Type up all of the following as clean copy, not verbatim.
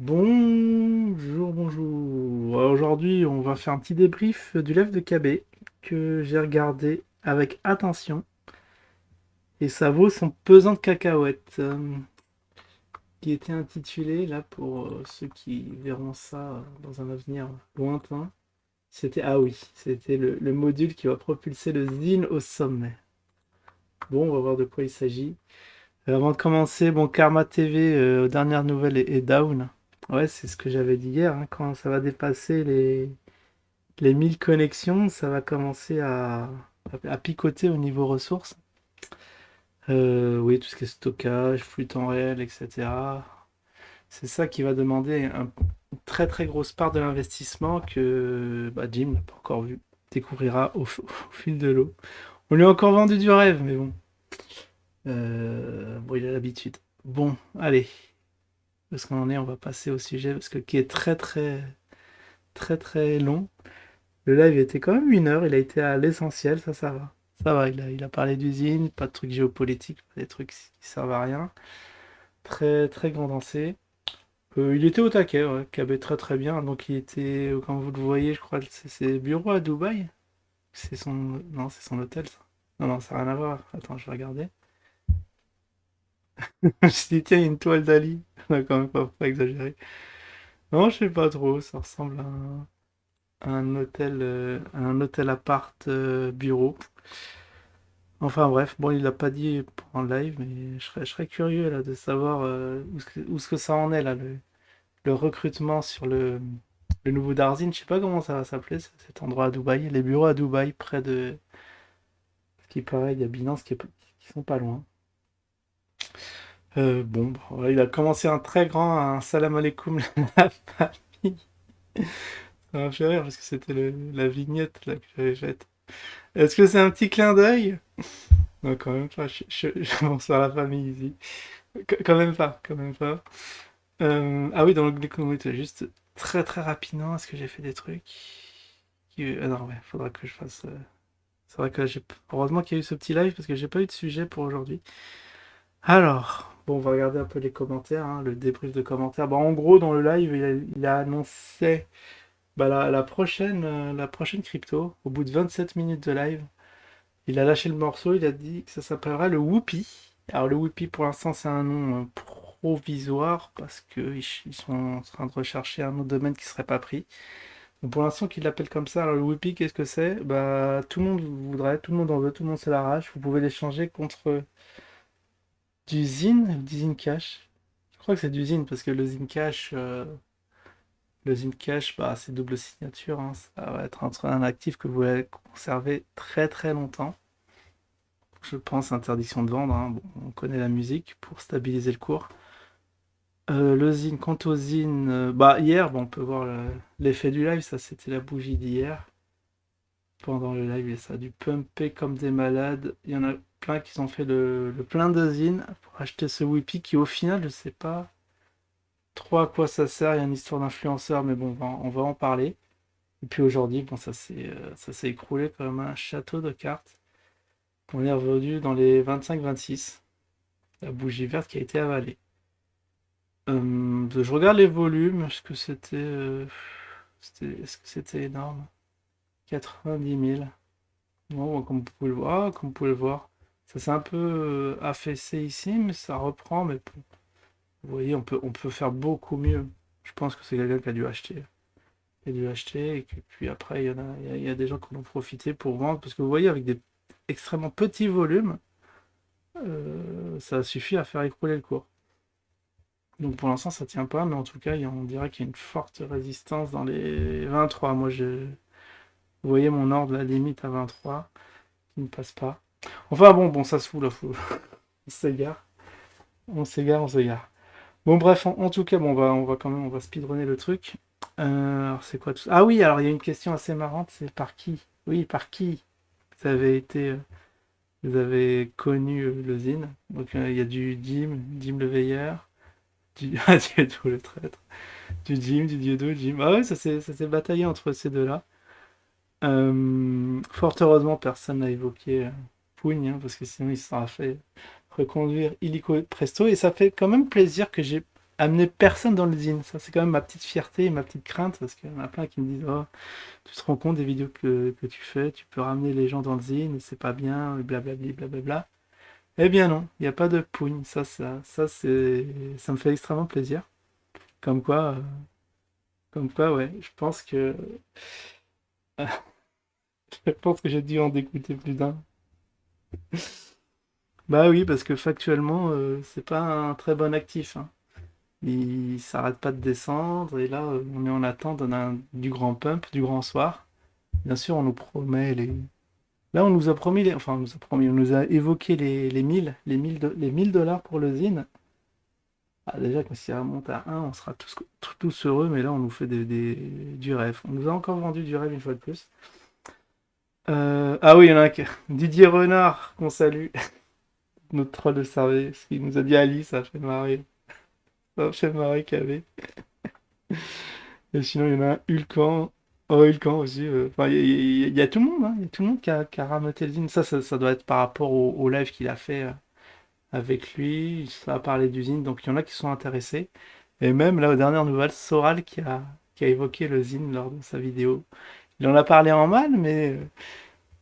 Bonjour, bonjour. Aujourd'hui, on va faire un petit débrief du live de KB que j'ai regardé avec attention et ça vaut son pesant de cacahuètes qui était intitulé, là pour ceux qui verront ça dans un avenir lointain, c'était le module qui va propulser le Zine au sommet. Bon, on va voir de quoi il s'agit. Avant de commencer, bon, Karma TV, aux dernières nouvelles, est down. Ouais, c'est ce que j'avais dit hier, hein, quand ça va dépasser les 1000 connexions, ça va commencer à picoter au niveau ressources. Oui, tout ce qui est stockage, flux temps réel, etc. C'est ça qui va demander une très très grosse part de l'investissement que Jim n'a pas encore vu, découvrira au fil de l'eau. On lui a encore vendu du rêve, mais bon. Bon, il a l'habitude. Bon, allez, parce qu'on en est, on va passer au sujet, parce que qui est très très très très long. Le live était quand même 1 heure, il a été à l'essentiel, ça va. Ça va, il a parlé d'usine, pas de trucs géopolitiques, pas des trucs qui servent à rien. Très très condensé. Il était au taquet, ouais, KB très très bien. Donc il était, comme vous le voyez, je crois, c'est ses bureaux à Dubaï. C'est son... Non, c'est son hôtel, ça. Non, non, ça n'a rien à voir. Attends, je vais regarder. Je me suis dit, tiens, il y a une toile d'Ali. Non, quand même pas exagérer. Non, je sais pas trop, ça ressemble à un hôtel appart bureau. Enfin bref, bon, il l'a pas dit en live, mais je serais curieux là de savoir où ce que ça en est là, le recrutement sur le nouveau Darzine. Je sais pas comment ça va s'appeler cet endroit à Dubaï. Les bureaux à Dubaï, près de ce qui paraît, il y a Binance qui sont pas loin. Bon, bah, voilà, il a commencé un salam alaikum la famille. Ça m'a fait rire parce que c'était la vignette là que j'avais faite. Est-ce que c'est un petit clin d'œil? Non, quand même pas. Bonsoir la famille ici. Quand même pas, quand même pas. Ah oui, dans l'onglet communauté, juste très très rapidement, est-ce que j'ai fait des trucs ah non, ouais, faudra que je fasse. C'est vrai que heureusement qu'il y a eu ce petit live parce que j'ai pas eu de sujet pour aujourd'hui. Alors, bon, on va regarder un peu les commentaires, hein, le débrief de commentaires. Bon, en gros, dans le live, il a annoncé la prochaine crypto au bout de 27 minutes de live. Il a lâché le morceau, il a dit que ça s'appellera le Whoopi. Alors le Whoopi pour l'instant c'est un nom provisoire parce qu'ils sont en train de rechercher un autre domaine qui serait pas pris. Donc pour l'instant qu'ils l'appellent comme ça, alors le Whoopi qu'est-ce que c'est? Bah tout le monde voudrait, tout le monde en veut, tout le monde se l'arrache. Vous pouvez l'échanger contre du Zine, du Zine Cash. Je crois que c'est du Zine parce que le Zine Cash, bah, c'est double signature, hein. Ça va être un actif que vous allez conserver très très longtemps. Je pense interdiction de vendre, hein. Bon, on connaît la musique pour stabiliser le cours. Le zine, quant au zine, bah hier, bon, on peut voir l'effet du live, ça c'était la bougie d'hier. Pendant le live, et ça a dû pumper comme des malades. Il y en a plein qui ont fait le plein de zine pour acheter ce Whippy qui au final, je sais pas trop à quoi ça sert. Il y a une histoire d'influenceur, mais bon, on va en parler. Et puis aujourd'hui, bon, ça s'est écroulé comme un château de cartes. On est revenu dans les 25-26. La bougie verte qui a été avalée. Je regarde les volumes, est-ce que c'était énorme? 90 000. Bon, comme vous pouvez le voir, ça s'est un peu affaissé ici, mais ça reprend. Mais bon, vous voyez, on peut faire beaucoup mieux. Je pense que c'est quelqu'un qui a dû acheter, et puis après, il y a des gens qui en ont profité pour vendre, parce que vous voyez, avec des extrêmement petits volumes, ça suffit à faire écrouler le cours. Donc pour l'instant ça tient pas, mais en tout cas on dirait qu'il y a une forte résistance dans les 23. Vous voyez mon ordre, la limite à 23, qui ne passe pas. Enfin bon, ça se fout là, on s'égare, on s'égare, on s'égare. Bon bref, en tout cas, bon, on va quand même, on va speedrunner le truc. Alors c'est quoi tout ça? Ah oui, alors il y a une question assez marrante, c'est par qui? Oui, par qui vous avez connu le Zine. Donc il y a du Dim le veilleur, ah, Dieu le traître. Du Jim, du Dieudo, Jim. Ah ouais, ça s'est bataillé entre ces deux-là. Fort heureusement, personne n'a évoqué Pougne, hein, parce que sinon il sera fait reconduire illico presto. Et ça fait quand même plaisir que j'ai amener personne dans l'usine. Ça, c'est quand même ma petite fierté et ma petite crainte, parce qu'il y en a plein qui me disent, oh, tu te rends compte des vidéos que tu fais, tu peux ramener les gens dans l'usine, et c'est pas bien, et blablabli, blablabla. Eh bien non, il n'y a pas de pougne. Ça me fait extrêmement plaisir. Comme quoi, euh, comme quoi, ouais, je pense que j'ai dû en dégoûter plus d'un. Bah oui, parce que factuellement, c'est pas un très bon actif, hein. Il s'arrête pas de descendre, et là, on est en attente du grand pump, du grand soir. Bien sûr, on nous promet les. Là, on nous a promis enfin, on nous a promis, on nous a évoqué les 1000 dollars pour le zine. Ah, déjà, quand ça remonte à un, on sera tous heureux, mais là, on nous fait du rêve. On nous a encore vendu du rêve une fois de plus. Ah oui, il y en a un Didier Renard, qu'on salue, notre troll de service, qui nous a dit Ali, ça fait marrer. Ça fait marrer KV. Et sinon, il y en a un Hulkan. Oh, Hulkan aussi. Enfin, il y a tout le monde, hein. Il y a tout le monde qui a rameuté le Zine. Ça doit être par rapport au live qu'il a fait avec lui. Ça a parlé d'usine, donc il y en a qui sont intéressés. Et même là, aux dernières nouvelles, Soral qui a évoqué le Zine lors de sa vidéo. Il en a parlé en mal, mais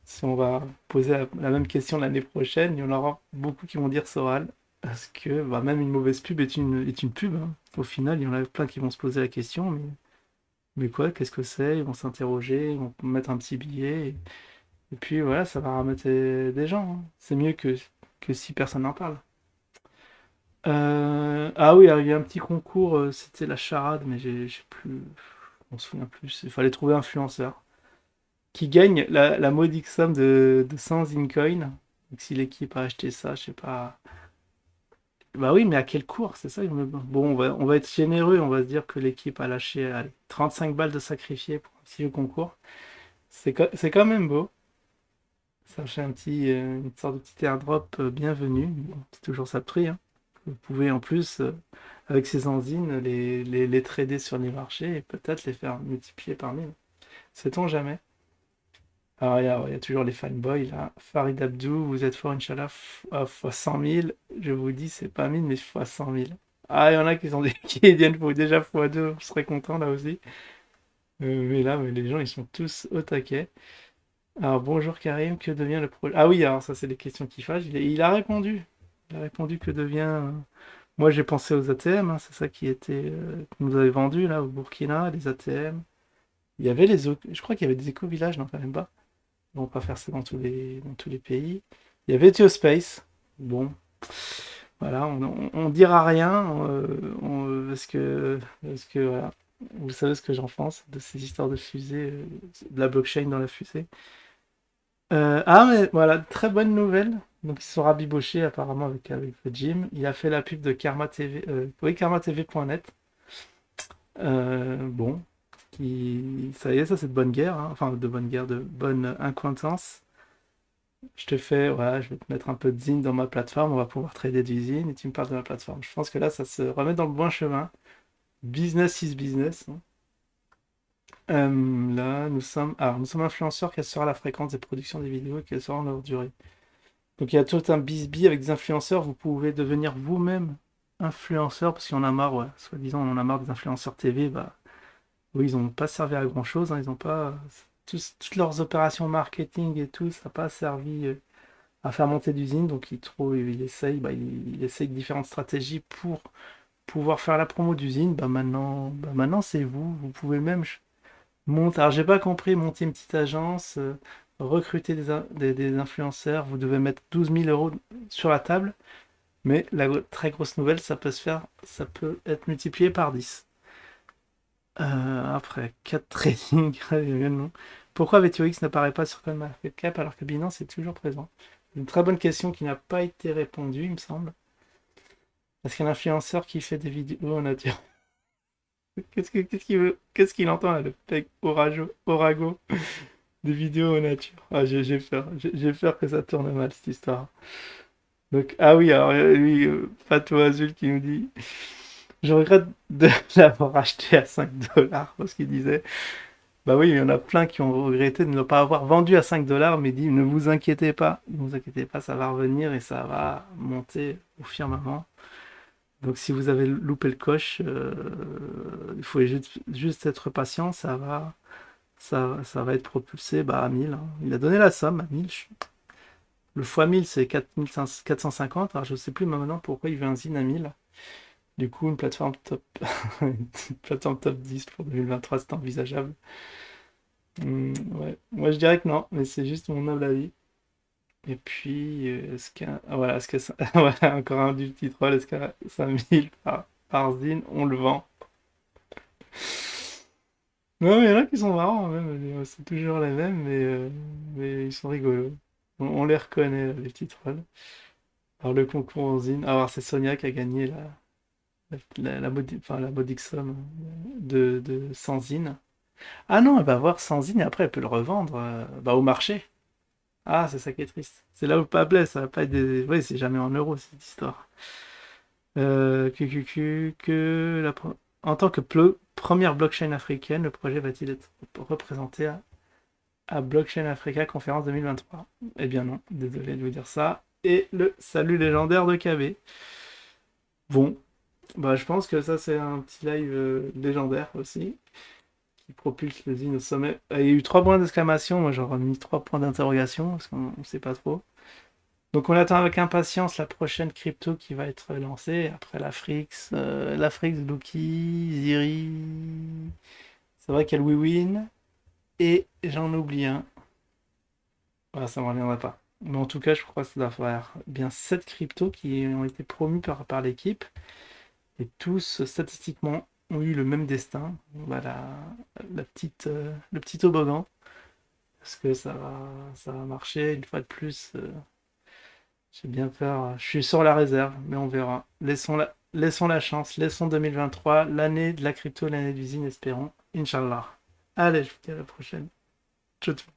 si on va poser la même question l'année prochaine, il y en aura beaucoup qui vont dire Soral. Parce que bah, même une mauvaise pub est une pub, hein. Au final, il y en a plein qui vont se poser la question, mais quoi, qu'est-ce que c'est? Ils vont s'interroger, ils vont mettre un petit billet, et puis voilà, ça va rameter des gens, hein. C'est mieux que si personne n'en parle. Ah oui, alors, il y a un petit concours, c'était la charade, mais j'ai plus. On se souvient plus. Il fallait trouver un influenceur qui gagne la modique somme de 100 Zincoin. Donc si l'équipe a acheté ça, je sais pas. Bah oui, mais à quel cours? C'est ça. Bon, on va être généreux, on va se dire que l'équipe a lâché allez, 35 balles de sacrifiés pour un petit jeu concours. C'est quand même beau. Ça fait une sorte de petit airdrop bienvenu. Bon, c'est toujours ça de prix, hein. Vous pouvez en plus, avec ces enzymes, les trader sur les marchés et peut-être les faire multiplier par 1000. Sait-on jamais? Alors, il y a toujours les fanboys là. Farid Abdou, vous êtes fort, Inch'Allah, fois 100 000. Je vous dis, c'est pas 1000, mais fois 100 000. Ah, il y en a qui sont qui viennent pour déjà fois 2. Je serais content là aussi. Mais là, mais les gens, ils sont tous au taquet. Alors, bonjour Karim, que devient le projet? Ah oui, alors ça, c'est des questions qui fâchent. Il a répondu. Il a répondu que devient. Moi, j'ai pensé aux ATM, hein, c'est ça qui nous avait vendu là au Burkina, les ATM. Il y avait je crois qu'il y avait des éco-villages, non, quand même pas. Ils vont pas faire ça dans tous les pays. Il y avait Geospace. Bon, voilà, on dira rien, parce que voilà, vous savez ce que j'en pense de ces histoires de fusée, de la blockchain dans la fusée. Ah mais voilà, très bonne nouvelle. Donc ils se sont rabibochés apparemment avec le Jim. Il a fait la pub de Karma TV, oui, karmatv.net. Bon, ça y est, ça c'est de bonne guerre, hein. Enfin de bonne guerre, de bonne acquaintance. Voilà, je vais te mettre un peu de zine dans ma plateforme, on va pouvoir trader du zine et tu me parles de ma plateforme. Je pense que là, ça se remet dans le bon chemin. Business is business, hein. Là, nous sommes influenceurs. Quelle sera la fréquence des productions des vidéos et quelle sera leur durée? Donc, il y a tout un bisbis avec des influenceurs. Vous pouvez devenir vous-même influenceur parce qu'il y en a marre, ouais. Soi-disant, on en a marre des influenceurs TV. Bah, oui, ils n'ont pas servi à grand-chose, hein. Ils n'ont pas. Toutes leurs opérations marketing et tout, ça n'a pas servi à faire monter d'usine. Donc, il essaye différentes stratégies pour pouvoir faire la promo d'usine. Bah maintenant c'est vous. Vous pouvez même monter. Alors, j'ai pas compris, monter une petite agence, recruter des influenceurs. Vous devez mettre 12 000 euros sur la table. Mais la très grosse nouvelle, ça peut être multiplié par 10. Après, 4 trading également. Pourquoi VTOX n'apparaît pas sur CoinMarketCap alors que Binance est toujours présent? Une très bonne question qui n'a pas été répondue, il me semble. Est-ce qu'un influenceur qui fait des vidéos en nature? Qu'est-ce qu'il entend là, le mec Orago, des vidéos en nature? Ah, j'ai peur. J'ai peur que ça tourne mal cette histoire. Donc, ah oui, alors lui, Pato Azul qui nous dit je regrette de l'avoir acheté à 5 dollars parce qu'il disait bah oui, il y en a plein qui ont regretté de ne pas avoir vendu à 5 dollars, mais dit ne vous inquiétez pas, ça va revenir et ça va monter au firmament. Donc si vous avez loupé le coche, il faut juste être patient, ça va être propulsé bah, à 1000, hein. Il a donné la somme à 1000. Le fois 1000, c'est 450. Alors je sais plus maintenant pourquoi il veut un zine à 1000. Du coup, une plateforme top, une plateforme top 10 pour 2023, c'est envisageable. Ouais. Moi, je dirais que non, mais c'est juste mon humble avis. Et puis, voilà, ouais, encore un du petit troll, est-ce qu'à 5000 par zine, on le vend? Non, mais il y en a qui sont marrants, même. C'est toujours les mêmes, mais ils sont rigolos. On les reconnaît, les petits trolls. Alors, le concours en zine. Alors, c'est Sonia qui a gagné la modique somme de 100 zines. Ah non, elle va avoir 100 zines et après, elle peut le revendre bah, au marché. Ah, c'est ça qui est triste. C'est là où le pas blesse, ça va pas être des. Oui, c'est jamais en euros cette histoire. En tant que première blockchain africaine, le projet va-t-il être représenté à Blockchain Africa Conférence 2023? Eh bien non, désolé de vous dire ça. Et le salut légendaire de KB. Bon, bah je pense que ça c'est un petit live légendaire aussi, qui propulse le Zine au sommet. Il y a eu 3 points d'exclamation, moi j'aurais mis 3 points d'interrogation, parce qu'on ne sait pas trop. Donc on attend avec impatience la prochaine crypto qui va être lancée, après l'Afrix, Lucky, Ziri, c'est vrai qu'il y a le WeWin, et j'en oublie un. Voilà, ça ne me reviendra pas. Mais en tout cas, je crois que ça doit faire bien 7 cryptos qui ont été promus par l'équipe, et tous, statistiquement, ont eu le même destin. Voilà, le petit toboggan. Parce que ça va marcher une fois de plus. J'ai bien peur. Je suis sur la réserve, mais on verra. Laissons la chance. Laissons 2023, l'année de la crypto, l'année d'usine, espérons. Inch'Allah. Allez, je vous dis à la prochaine. Ciao, ciao.